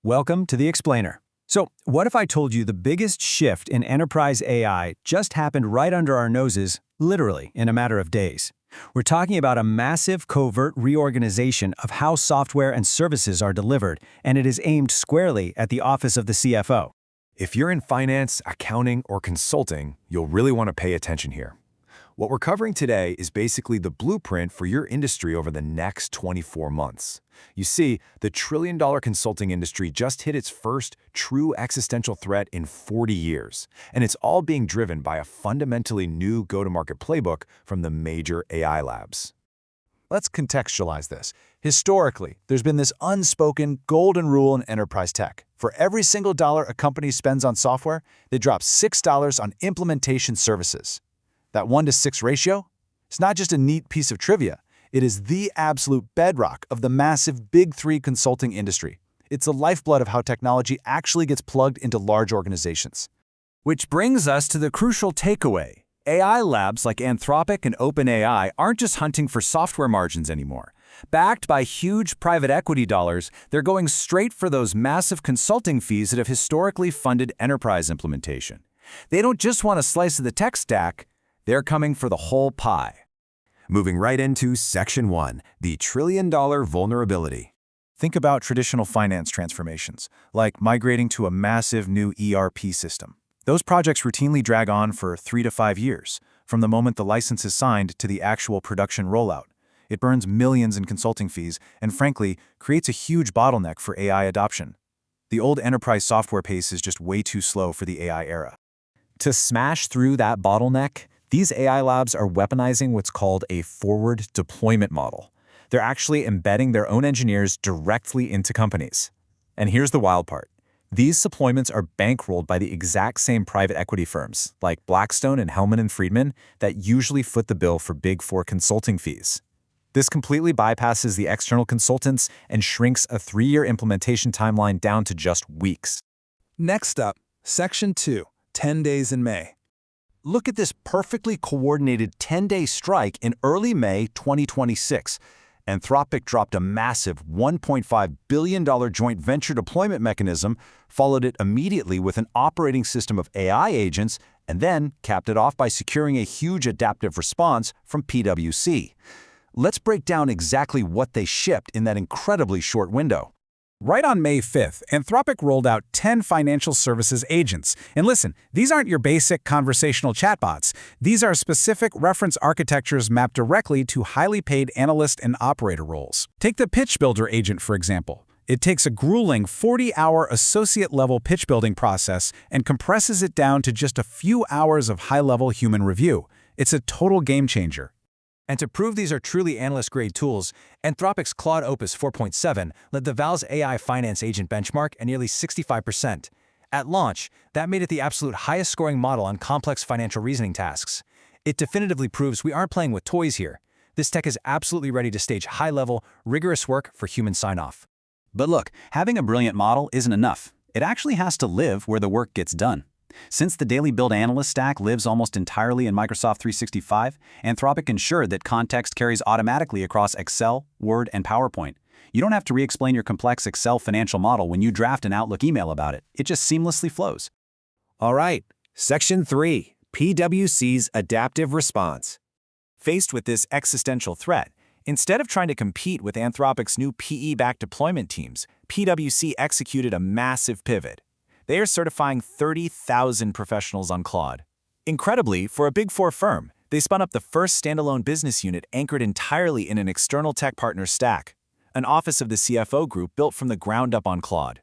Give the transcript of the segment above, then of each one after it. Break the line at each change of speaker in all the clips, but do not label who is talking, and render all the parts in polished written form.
Welcome to The Explainer. So, what if I told you the biggest shift in enterprise AI just happened right under our noses, literally, in a matter of days? We're talking about a massive covert reorganization of how software and services are delivered, and it is aimed squarely at the office of the CFO.
If you're in finance, accounting, or consulting, you'll really want to pay attention here. What we're covering today is basically the blueprint for your industry over the next 24 months. You see, the trillion-dollar consulting industry just hit its first true existential threat in 40 years, and it's all being driven by a fundamentally new go-to-market playbook from the major AI labs.
Let's contextualize this. Historically, there's been this unspoken golden rule in enterprise tech. For every single dollar a company spends on software, they drop $6 on implementation services. That 1-to-6 ratio? It's not just a neat piece of trivia. It is the absolute bedrock of the massive Big Three consulting industry. It's the lifeblood of how technology actually gets plugged into large organizations.
Which brings us to the crucial takeaway. AI labs like Anthropic and OpenAI aren't just hunting for software margins anymore. Backed by huge private equity dollars, they're going straight for those massive consulting fees that have historically funded enterprise implementation. They don't just want a slice of the tech stack, they're coming for the whole pie.
Moving right into Section 1, the trillion-dollar vulnerability.
Think about traditional finance transformations, like migrating to a massive new ERP system. Those projects routinely drag on for 3 to 5 years, from the moment the license is signed to the actual production rollout. It burns millions in consulting fees and, frankly, creates a huge bottleneck for AI adoption. The old enterprise software pace is just way too slow for the AI era.
To smash through that bottleneck, these AI labs are weaponizing what's called a forward deployment model. They're actually embedding their own engineers directly into companies. And here's the wild part. These deployments are bankrolled by the exact same private equity firms, like Blackstone and Hellman & Friedman, that usually foot the bill for Big Four consulting fees. This completely bypasses the external consultants and shrinks a 3-year implementation timeline down to just weeks.
Next up, Section 2, 10 days in May. Look at this perfectly coordinated 10-day strike in early May 2026. Anthropic dropped a massive $1.5 billion joint venture deployment mechanism, followed it immediately with an operating system of AI agents, and then capped it off by securing a huge adaptive response from PwC. Let's break down exactly what they shipped in that incredibly short window.
Right on May 5th, Anthropic rolled out 10 financial services agents. And listen, these aren't your basic conversational chatbots. These are specific reference architectures mapped directly to highly paid analyst and operator roles. Take the Pitch Builder agent, for example. It takes a grueling 40-hour associate-level pitch building process and compresses it down to just a few hours of high-level human review. It's a total game changer.
And to prove these are truly analyst-grade tools, Anthropic's Claude Opus 4.7 led the Val's AI finance agent benchmark at nearly 65%. At launch, that made it the absolute highest-scoring model on complex financial reasoning tasks. It definitively proves we aren't playing with toys here. This tech is absolutely ready to stage high-level, rigorous work for human sign-off.
But look, having a brilliant model isn't enough. It actually has to live where the work gets done. Since the daily build analyst stack lives almost entirely in Microsoft 365, Anthropic ensured that context carries automatically across Excel, Word, and PowerPoint. You don't have to re-explain your complex Excel financial model when you draft an Outlook email about it. It just seamlessly flows.
All right, Section 3, PwC's adaptive response.
Faced with this existential threat, instead of trying to compete with Anthropic's new PE-backed deployment teams, PwC executed a massive pivot. They are certifying 30,000 professionals on Claude. Incredibly, for a Big Four firm, they spun up the first standalone business unit anchored entirely in an external tech partner stack, an office of the CFO group built from the ground up on Claude.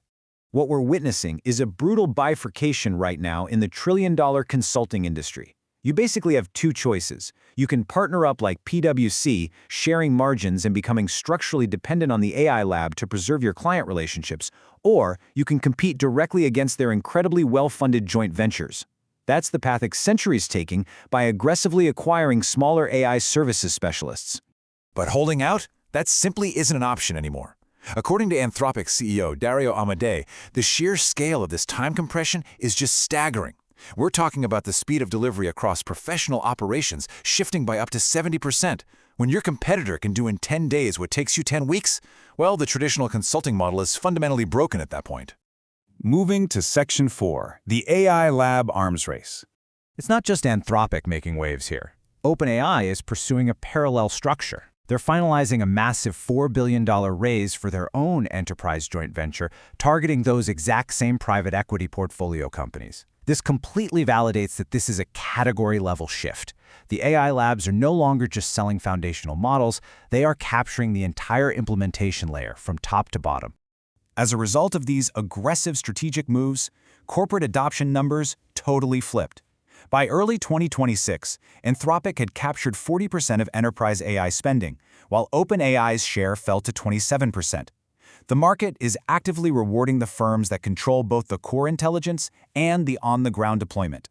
What we're witnessing is a brutal bifurcation right now in the trillion-dollar consulting industry. You basically have two choices. You can partner up like PwC, sharing margins and becoming structurally dependent on the AI lab to preserve your client relationships, or you can compete directly against their incredibly well-funded joint ventures. That's the path Accenture's taking by aggressively acquiring smaller AI services specialists.
But holding out? That simply isn't an option anymore. According to Anthropic CEO Dario Amodei, the sheer scale of this time compression is just staggering. We're talking about the speed of delivery across professional operations shifting by up to 70%,
When your competitor can do in 10 days what takes you 10 weeks, well, the traditional consulting model is fundamentally broken at that point.
Moving to Section 4, the AI Lab Arms Race.
It's not just Anthropic making waves here. OpenAI is pursuing a parallel structure. They're finalizing a massive $4 billion raise for their own enterprise joint venture, targeting those exact same private equity portfolio companies. This completely validates that this is a category-level shift. The AI labs are no longer just selling foundational models, they are capturing the entire implementation layer from top to bottom.
As a result of these aggressive strategic moves, corporate adoption numbers totally flipped. By early 2026, Anthropic had captured 40% of enterprise AI spending, while OpenAI's share fell to 27%. The market is actively rewarding the firms that control both the core intelligence and the on-the-ground deployment.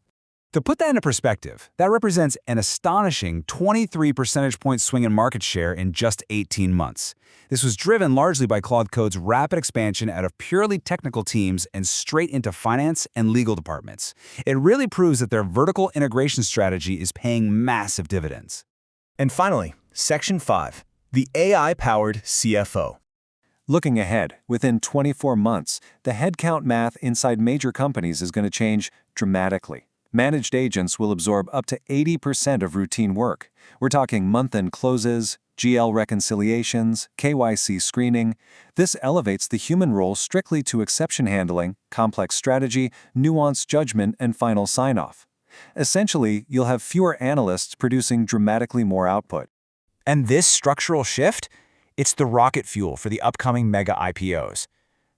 To put that into perspective, that represents an astonishing 23 percentage point swing in market share in just 18 months. This was driven largely by Claude Code's rapid expansion out of purely technical teams and straight into finance and legal departments. It really proves that their vertical integration strategy is paying massive dividends.
And finally, Section 5, the AI-powered CFO.
Looking ahead, within 24 months, the headcount math inside major companies is going to change dramatically. Managed agents will absorb up to 80% of routine work. We're talking month-end closes, GL reconciliations, KYC screening. This elevates the human role strictly to exception handling, complex strategy, nuanced judgment, and final sign-off. Essentially, you'll have fewer analysts producing dramatically more output.
And this structural shift? It's the rocket fuel for the upcoming mega IPOs.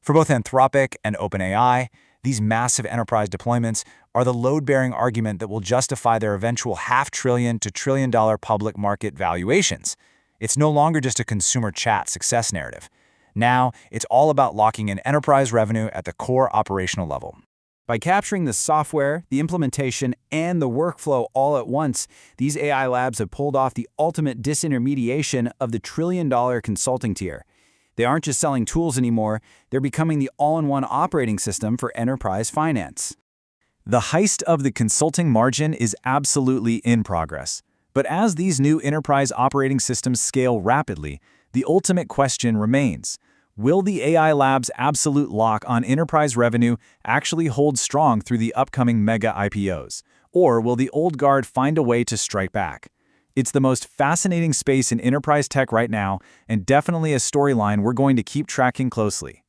For both Anthropic and OpenAI, these massive enterprise deployments are the load-bearing argument that will justify their eventual $500 to trillion-dollar public market valuations. It's no longer just a consumer chat success narrative. Now, it's all about locking in enterprise revenue at the core operational level. By capturing the software, the implementation, and the workflow all at once, these AI labs have pulled off the ultimate disintermediation of the trillion-dollar consulting tier. They aren't just selling tools anymore, they're becoming the all-in-one operating system for enterprise finance.
The heist of the consulting margin is absolutely in progress. But as these new enterprise operating systems scale rapidly, the ultimate question remains: will the AI labs' absolute lock on enterprise revenue actually hold strong through the upcoming mega IPOs? Or will the old guard find a way to strike back? It's the most fascinating space in enterprise tech right now, and definitely a storyline we're going to keep tracking closely.